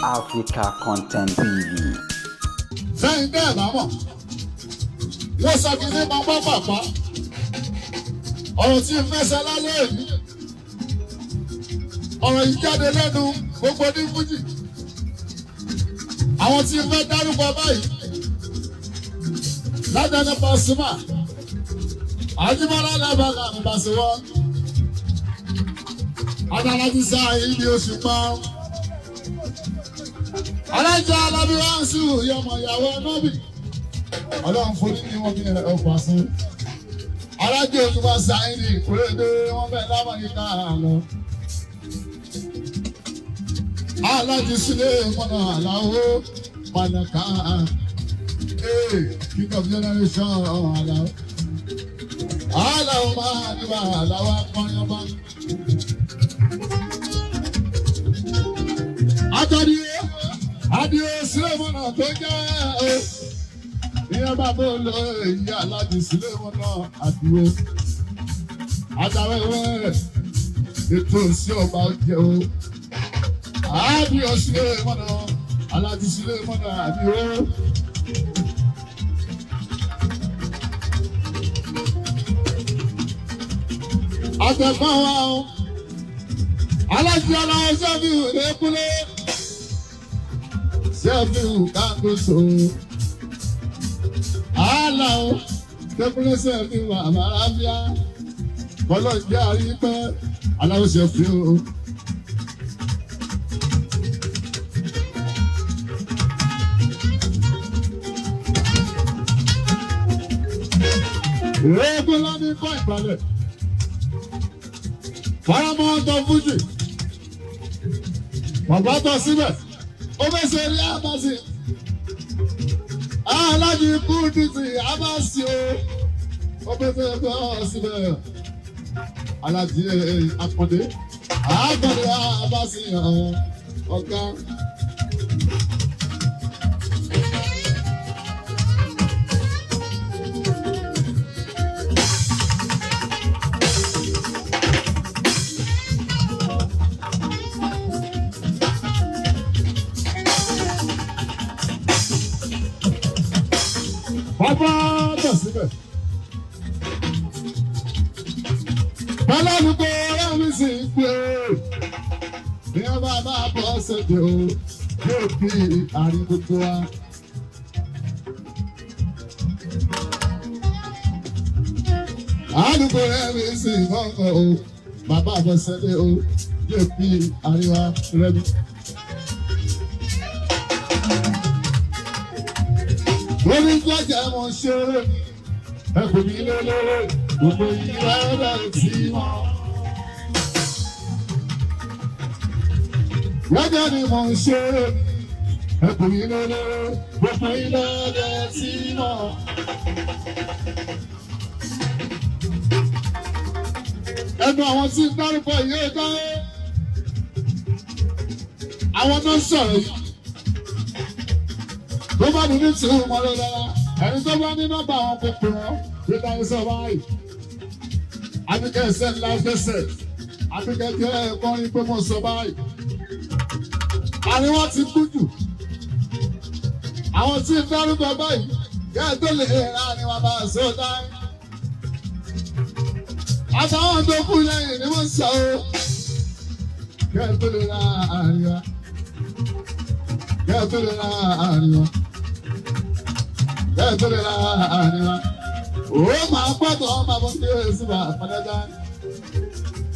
Africa Content TV. Sẹ́yìn bẹ́ẹ̀ lámọ̀, wọ́n ṣàkíyèsí máa bá pàpà. Ọ̀rọ̀ tí ń fẹsẹ̀ lálẹ́ yìí. Ọ̀rọ̀ yìí jáde lẹ́nu gbogbo ní Fújì. Àwọn tí ń fẹ́ dárúkọ báyìí. Ládàáni Pasuma. Àjíbọ́lá lábàgà ní Bàṣẹ́wọ́. Adálájí sáà yìí ní oṣù kan. Alájà alábí wá ń sùn yọmọ ìyàwó nọ́bì. Ọlọ́run forí ní wọn bí ọkọ̀ àṣẹ. Alájà òṣùpá sáyẹ́nì ìkúrèdè wọn bẹ̀ lábàá kíkà lọ. Alájì sílẹ̀ mọ́nà àláwó pàdàkà. King of generation àláwó. Àláwó máa níbà àláwó akọrin ọba. Adìyẹ sílẹ̀ mọ́nà tó jẹ́ ìyẹn bàbá olè ìyá alájì sílẹ̀ mọ́nà adìyẹ. Adáwẹ́wẹ́ ètò sí ọba ọjẹ́ o. Adìyẹ sílẹ̀ mọ́nà alájì sílẹ̀ mọ́nà adìyẹ. Àtẹ̀kọ́ wa o. Alájì aláwọ̀ sẹ́fì ìwé kúlẹ̀. Sẹ́fì kákóso. Àlàó tẹ́kúlẹ̀ sẹ́fì wà àmàlàbíà. Bọ́lọ̀ jẹ́ àrípẹ́ aláwọ̀ sẹ́fì o. Rẹ́gbẹ́ lọ́ní kọ́ ìpàlẹ̀. Fọ́nàmọ́ ọ̀tọ̀ Fújì. Bàbá tọ̀ síbẹ̀. Ó fẹ́ ṣe rí àbáṣe. Aláàjì ikú títì àbáṣe o. Ó fẹ́ ṣe rí síbẹ̀. Aláàjì Akàndé. Akàndé àbáṣe ọ̀gá. Bàbá tọ̀ síbẹ̀. Bọ́lá ní kó ọ̀rẹ́ mi sì ń pè é. Ní ọba bá bọ́ ṣèdè o, yóò fi àárín gbogbo wa. Àdúgbò ọ̀rẹ́ mi sì ń kọ́kọ́ o, bàbá bọ́ ṣèdè o, yóò fi àárín wa rẹ́mi. Orí jẹ́jẹ́ mo ṣeré, ẹkùn mi lélẹ́rẹ́, gbogbo ìwé rẹ̀ sí wọn. Jẹ́jẹ́ ni mo ṣeré, ẹkùn mi lélẹ́rẹ́, gbogbo ìwé rẹ̀ sí wọn. Ẹnu àwọn tí ń dárúkọ yìí dá àwọn tó ń sọ̀rọ̀ yìí. Tó bá ní tí ó mọ lọ lára, ẹni tó bá ní nọ́mbà àwọn kòkò wọn, ló dáyé sọ báyìí. Àbíkẹ́ ẹsẹ̀ ńlá fẹsẹ̀, àbíkẹ́ jẹ́ ẹ̀kọ́rin pé mo sọ báyìí. Àríwá ti kú jù. Àwọn tí ń dárúkọ báyìí, kẹ́ ẹ̀ tó lè ra ni wọ́n bá sọ dáì. Àtàwọn tó kú lẹ́yìn ni wọ́n sọ o. Kẹ́ ẹ̀ tó lè ra àríwá. Kẹ́ ẹ̀ tó lè ra àríwá. Kẹ́ ẹ̀ tó lè ra àríwá. Ó máa pàtó ọmọ àbọ̀ sí èsì bá àpàdájá.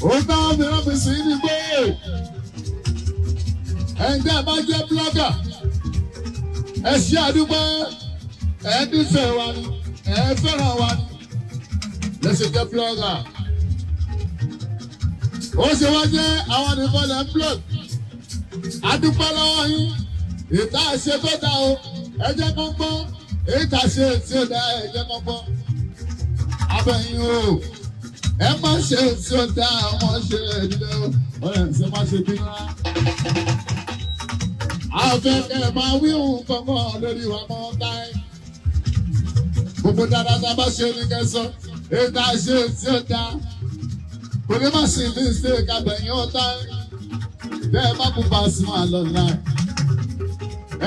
Ó táwọn mìíràn fi sí ní gbé. Ẹ̀ǹdẹ́ bá jẹ́ blọ́gà. Ẹ ṣe àdúgbò. Ẹ nífẹ̀ẹ́ wa ni. Ẹ fẹ́ràn wa ni. Lẹ́sẹ̀ jẹ́ blọ́gà. Ó ṣe wá jẹ́ àwọn nìkan lẹ́ ń blọ́g. Adúpẹ́ lọ́wọ́ yín. Ìta ṣe tó dá o. Ẹ jẹ́ kó gbọ́. Ìta ṣe tí ó dá ẹ jẹ́ kó gbọ́. Abẹ́yìn o. Ẹ má ṣe tí ó dá ọmọ ṣe ìdílé o. Ọ̀rẹ́ ṣe má ṣe bínú rá. Afẹ́kẹ́ máa wíhùn kankan lórí wa mọ́ táì. Gbogbo dáadáa tá a bá ṣe ní kẹsàn. Ìta ṣe tí ó dá. Kò ní má ṣe ní ṣe kàbẹ̀yìn ọ̀tá. Bẹ́ẹ̀ má kú Pasuma lọ náà.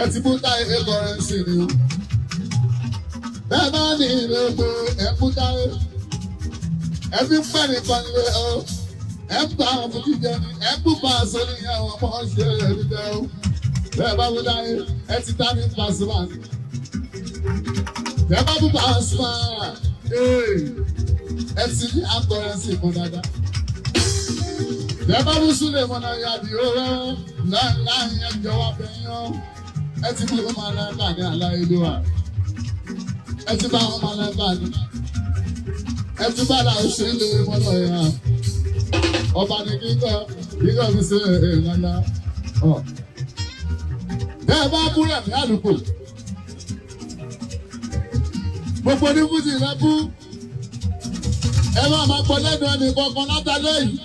ẹ ti mú táyé kọrẹ́nsì ni o. Bẹ́ẹ̀ bá ní ilé gbé ẹ mú táyé. Ẹ fi ń pẹ́ nìkan nílé o. Ẹ ń pa àwọn fún jíjẹ ni. Ẹ kú pa aṣọ ní àwọn ọmọ ṣe é ní jẹ o. Bẹ́ẹ̀ bá mú táyé ẹ ti dá ní Pasuma ni. Bẹ́ẹ̀ bá mú Pasuma ẹ ti ní akọrẹ́nsì kan dáadáa. Bẹ́ẹ̀ bá mú Súlè mọ́nà yàbí owó láàrin ẹjọ́ wa bẹ̀yàn. Ẹ ti bí ọmọ aláǹkà ní aláìlúwà. Ẹ ti bá ọmọ aláǹkà ní. Ẹ ti bá Súlè mọ́nà yà. Ọba ní kíkọ́ fi ṣe èèyàn ya. Bẹ́ẹ̀ bá kú rẹ̀ ní àdúgbò. Gbogbo ní fújì rẹ̀ kú. Ẹ máa gbọ́ lẹ́nu ẹnì kankan látàlẹ́ yìí.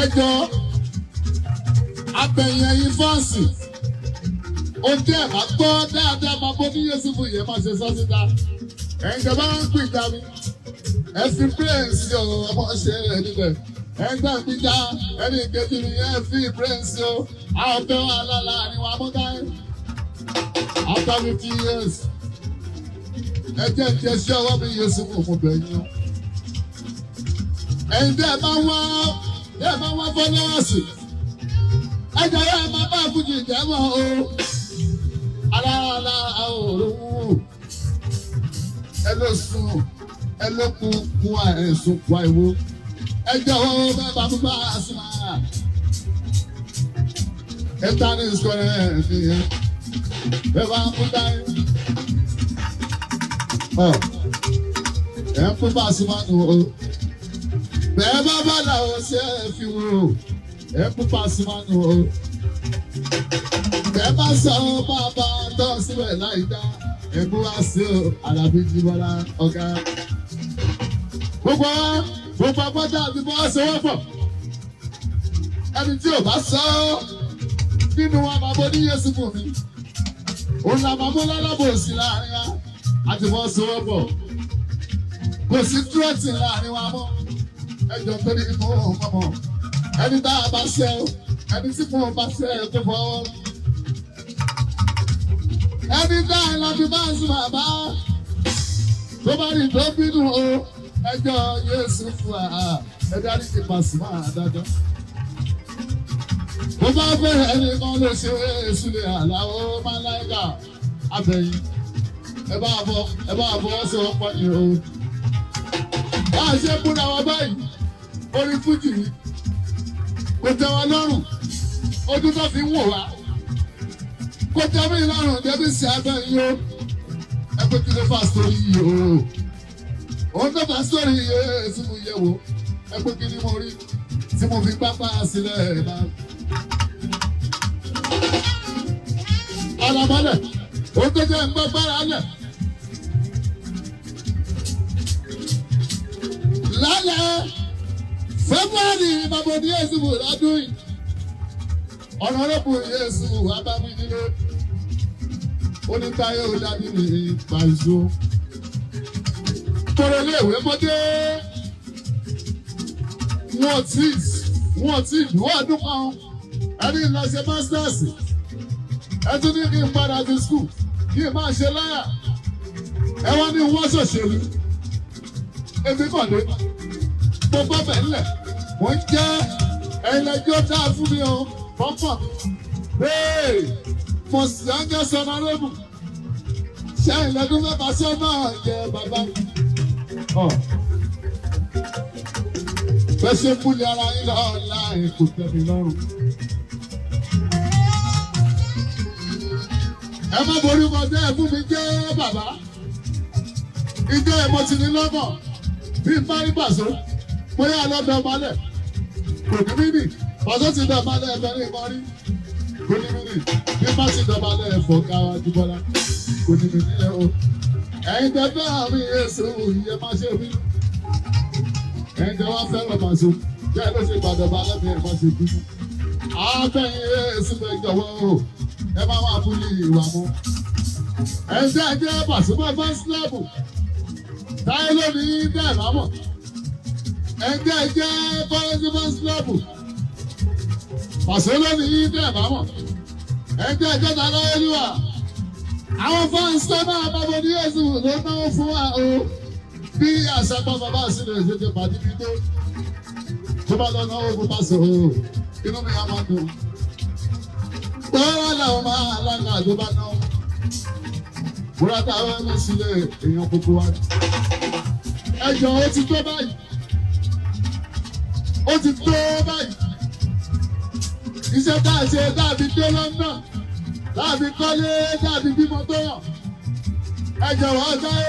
Ẹ jọ abẹ̀yìn ẹ̀yìn fọ́ọ̀sì. Oúnjẹ ẹ̀ máa gbọ́ dáadáa máa bó ní Yéṣùfù yẹn máa ṣe sọ síta. Ẹ̀yin ìjọba ń pè já mi. Ẹ fi pírẹ́ǹsì ọ̀rọ̀ ọmọ ṣe é níbẹ̀. Ẹgbẹ́ ìpínjà ẹni ìkejì mi ẹ fi pírẹ́ǹsì o. A ò fẹ́ wọn alála ni wọn amúdáyé. After 50 years. Ẹ jẹ́ kí ẹ ṣe ọwọ́ mi Yéṣùfù fún bẹ̀yìn o. Ẹ̀yin tẹ́ ẹ máa wá fọ́lọ́wọ́sì. Ẹ jẹ́ ẹ máa bá fújì ìjẹ́mọ̀ o. Alára òòrùn. Ẹ ló sùn. Ẹ ló kún àìsùn pa ìwo. Ẹ jọ̀wọ́ bẹ́ẹ̀ bá mú bá a sùn máa. Ẹ ta ní ìsọ̀rọ̀ nìyẹn. Bẹ́ẹ̀ bá mú dáì. Ẹ ń fún bá a sùn máa nù o. Bẹ́ẹ̀ bá bá làwọn ṣe é fi wò. Ẹ ń fún bá a sùn máa nù o. Bẹ́ẹ̀ bá sọ bàbá tó síbẹ̀ láì dá. Ẹ bú wá sí o, Àlàbí Jíbọ́lá ọ̀gá. Gbogbo agbọ́dá àti bọ́ sọ́wọ́pọ̀. Ẹni tí ò bá sọ nínú wa máa bọ́ ní Yéṣùfù mi. Òun là máa mú lálábò sí láàrin wa àti bọ́ sọ́wọ́pọ̀. Kò sí dúrọ́tì láàrin wa mọ́. Ẹjọ́ tó ní mú ọmọ. Ẹni tá a bá ṣe o, ẹni tí mo bá ṣe tó fọwọ́. Ẹni tá a lọ fi bá sùn bàbá. Tó bá rí tó bínú o. Ẹjọ́ Yéṣùfù ẹ dárí ti Pasuma dájọ́. Mo bá bẹ̀rẹ̀ ẹni kan ló ṣe Súlè Àlàó Máláíkà abẹ́yìn. Ẹ bá fọwọ́ sí ọ̀pọ̀ ni o. Bá a ṣe kúnra wa báyìí, orí fújì yìí kò tẹ́ wa lọ́rùn. Ojú tó fi ń wò wá. Kò tẹ́ mi lọ́rùn débi sí abẹ́yìn o. Ẹ pé kí ló fà sórí yìí o. Òun tó bá sórí Yéṣùfù yẹ̀ wò. Ẹ pé kí ni mo rí tí mo fi pápá sílẹ̀ náà. Alamọ́lẹ̀, òun tó jẹ́ ń gbọ́ gbára lẹ̀. Lálẹ́ February bàbá ní Yéṣùfù lọ́dún yìí. Ọ̀nàrẹ́bù Yéṣùfù Abámidílé. Onítáyé ò dàbí ní Pàṣọ. Tọ́lá iléèwé mọ́dé. Wọ́n tí ìlú ọdún kan. Ẹni lọ ṣe masters. Ẹ tún ní kí n padà sí school. Kí n máa ṣe láyà. Ẹ wá ní wọ́n ṣòṣèlú. Èmi kàn dé. Mo bọ́ bẹ̀ ńlẹ̀. Mo ń jẹ́ ẹlẹ́jọ́ tá a fún mi o. Pọ́pọ̀. Mo sì ń jẹ́ sọmọlébù. Ṣé ìlẹ́dún mẹ́ta sọ́nà jẹ bàbá mi? Bẹ́ẹ̀ ṣe múlẹ̀ ara yín lọ́la kò tẹ́ mi lọ́rùn. Ẹ má borí ọmọdé ẹ fún mi jẹ́ bàbá. Ìjọ ẹ̀ mo ti ní lọ́gàn bí Fárí Pàṣọ. Bóyá lọ́dọ̀ ọmọlẹ̀. Kò ní mí nì. Pàṣọ ti dọ̀bálẹ̀ ẹ̀fẹ́ ní ìmọ̀rí. Kò ní mí nì. Bí má ti dọ̀bálẹ̀ ẹ̀fọ́ káwá Jíbọ́lá. Kò ní mí nílẹ̀ o. Ẹ̀yin tẹ fẹ́ àmì Yéṣùfù yìí má ṣe mí. Ẹ̀yin tẹ wá fẹ́ràn Pàṣọ. Jẹ́ ló ṣe gbàdọ̀bà lẹ́mí ẹ̀ má ṣe bínú. Àbẹ̀yìn Yéṣùfù ẹ jọ̀wọ́ o. Ẹ má wá fún ìwà mọ́. Ẹ̀yin tẹ́ ẹ jẹ́ Pasuma fans club. Táyé lónìí dẹ́ ẹ̀ lámọ̀. Ẹ̀yin tẹ́ ẹ jẹ́ Pasuma fans club. Pasuma lónìí dẹ́ ẹ̀ lámọ̀. ẹgbẹ́ ìjọba lọ́wọ́ olúwa àwọn fans tó náà bábọ̀ ní èsì ló náwó fún wa o bí àṣàpọ̀ bàbá sílẹ̀ ìṣèjọ pàdé bí tó bá lọ náwó fún pàṣẹ o inú mi á máa dùn tọ́wọ́ làwọn máa lága tó bá náwó búra táwọn ẹni sílẹ̀ èèyàn kúkú wa ẹjọ́ ó ti tó báyìí ó ti tó báyìí iṣẹ́ tá a ṣe dàbí dé lọ́nà dàbí kọ́lé dàbí bímọ tó yàn ẹ jọ̀wọ́ jáde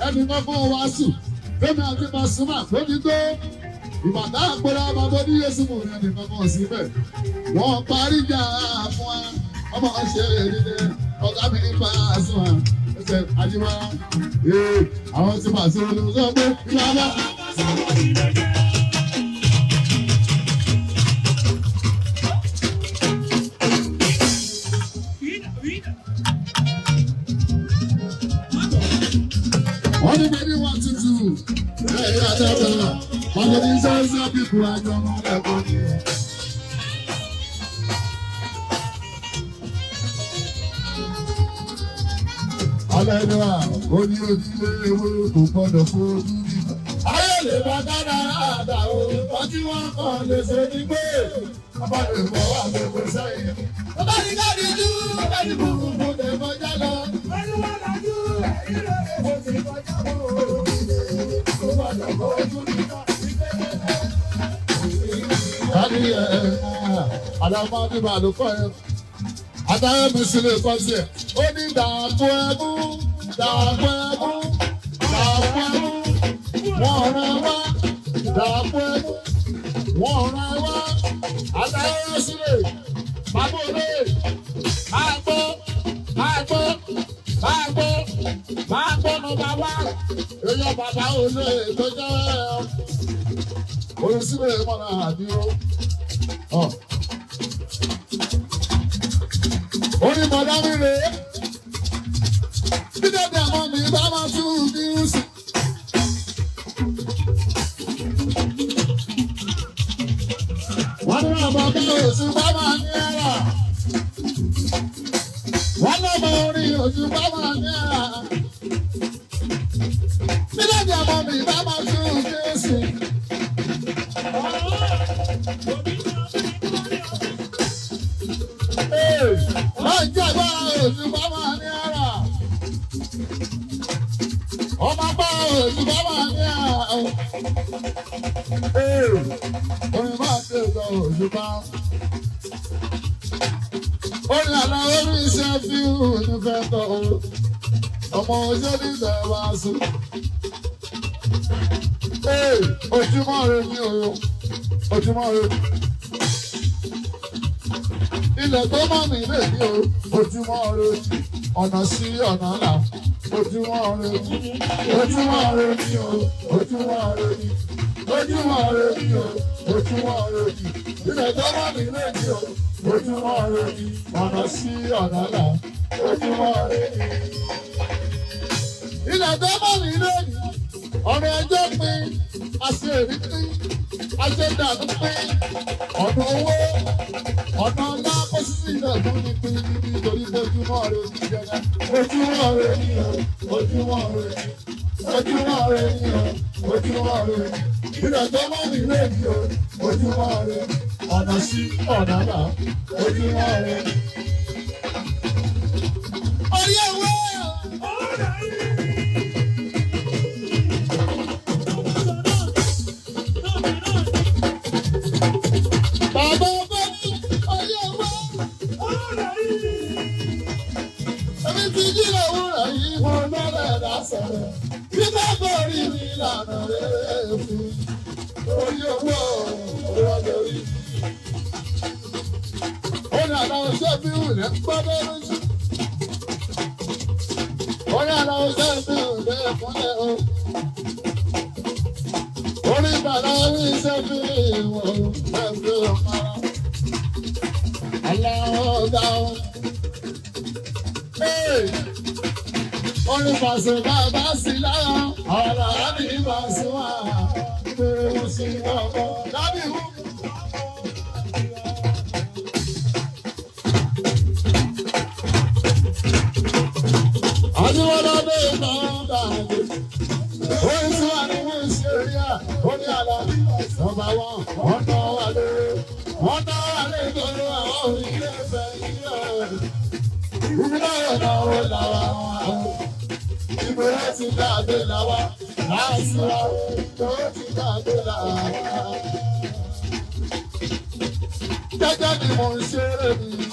ẹnì kan fún wa sùn fẹ́mi àti Pasuma lójú tó ìbàdàn àpẹẹrẹ ọmọ ní Yéṣu mú ẹnì kan kan síbẹ̀ wọ́n parí jà fún wa ọmọ ṣe èdè ọ̀gá mi nípa Pasuma ẹsẹ̀ àjíwá àwọn tí Pasuma ló sọ pé ìlànà. Wọ́n ní bẹ́ẹ̀ ni wọ́n tutù ẹ̀yà dábàá wọ́n ní ní sọ́ọ́sọ́ bíbu àjọ ọmọ ẹ̀kọ́ ni. Alẹ́ wa ó ní ojúlé ewé kò gbọ́dọ̀ fún ojú nígbà. Ayé lè bá dáadáa àdá o, wọ́n tí wọ́n kàn lè ṣe ní pé ọba lè bọ̀ wá gbogbo sẹ́yìn. Bàbá ní káàdì jú ẹni búburú lè kọjá lọ. Ẹni wọ́n lajú ẹ̀yìn lè kó ti kọjá lọ. Káàdì àdàmọ́dé bàlùkọ́ yẹn. Adáyé mi sì lè kọ́ sí ẹ̀. Ó ní dàpọ̀ ẹ̀bú, dàpọ̀ ẹ̀bú, dàpọ̀ ẹ̀bú. Wọ́n rán wá, dàpọ̀ ẹ̀bú. Wọ́n rán wá. Adáyé sì lè. Bàbá olè. Máa gbọ́, máa gbọ́, máa gbọ́, máa gbọ́ ní bàbá. Èèyàn bàbá olè tó jẹ́ orísìlẹ̀ mọ́nà àdúró. Orí mọ̀dá mi rè é. Bí dẹ́dẹ́ àmọ́ mi bá máa tún ní ìsìn. Wọ́n ní ọmọ bí oṣù bá máa ní ẹ̀rà. Wọ́n lọ́mọ orí oṣù bá máa ní ẹ̀rà. Bí dẹ́dẹ́ àmọ́ mi bá máa tún ní ìsìn. Wọ́n jẹ́ agbára oṣù bá máa ní ẹ̀rà. Ọmọ bá oṣù bá máa ní ẹ̀rà. Orin máa ń tẹ̀sán oṣù bá. Orin àná orí iṣẹ́ fíìmù ní fẹ́ tọ́ o. Ọmọ oṣù ní ìbẹ̀rẹ̀ wá sùn. Ojúmọ́ rẹ ní o. Ojúmọ́ rẹ. Ilẹ̀ tó mọ̀ mí lè ní o. Ojúmọ́ rẹ. Ọ̀nà sí ọ̀nà là. Ojúmọ́ rẹ. Ojúmọ́ rẹ ní o. Ojúmọ́ rẹ ní. Ojúmọ́ rẹ ní o. Ojúmọ́ rẹ ní. Ilẹ̀ tó mọ̀ mí lè ní o. Ojúmọ́ rẹ ní. Ọ̀nà sí ọ̀nà là. Ojúmọ́ rẹ ní. Ilẹ̀ tó mọ̀ mí lè ní. Ọ̀nà ẹjọ́ pín. Àṣẹ èrí pín. Àṣẹ dànù pín. Ọ̀nà owó. Ọ̀nà ńlá kó sí ilẹ̀ tó ní pín nítorí ojúmọ́ rẹ ní jẹ́gá. Ojúmọ́ rẹ ní o. Ojúmọ́ rẹ ní. Ojúmọ́ rẹ ní o. Ojúmọ́ rẹ ní. Ilẹ̀ tó mọ̀ mí lè ní o. Ojúmọ́ rẹ. Ọ̀nà sí ọ̀nà là. Ojúmọ́ rẹ ní. Orí ewé. Bàbá ọba ní orí ewé. Èmi ti jí lòwúrọ̀ yìí wọn lọ́lẹ̀ lásọ̀rọ̀. Bí bá borí mi lànà rẹ̀ fún. Orí owó ọ̀rọ̀ lórí. Ó ní àdáwọ̀ ṣé bí wùlẹ̀ ń gbọ́dọ̀ lójú. Ó ní àdáwọ̀ ṣé bí wùlẹ̀ fúnlẹ̀ o. Orí ìbàdàn orí iṣẹ́ bí ìwọ̀n ẹgbẹ́ ọ̀kára. Aláwọ̀ ọ̀gá o. Orí pàṣẹ bàbá sí lára. Ọ̀rọ̀ àbí ìbàṣẹ wà. Ìbéèrè wọn sí ọkọ̀ lábí wù. Orí tí wà ní wọ́n ṣe rí à, ó ní àlá. Ọba wọn, wọ́n tán wà lé. Wọ́n tán wà lé ìgboro àwọn orílẹ̀ ẹ̀fẹ̀ yìí ọ̀. Ibi náà náà ó làwà wọn. Ìgboro ti dàgbé làwà. Láìsí wa, tó ti dàgbé làwà. Gẹ́gẹ́ bí mo ń ṣeré mi.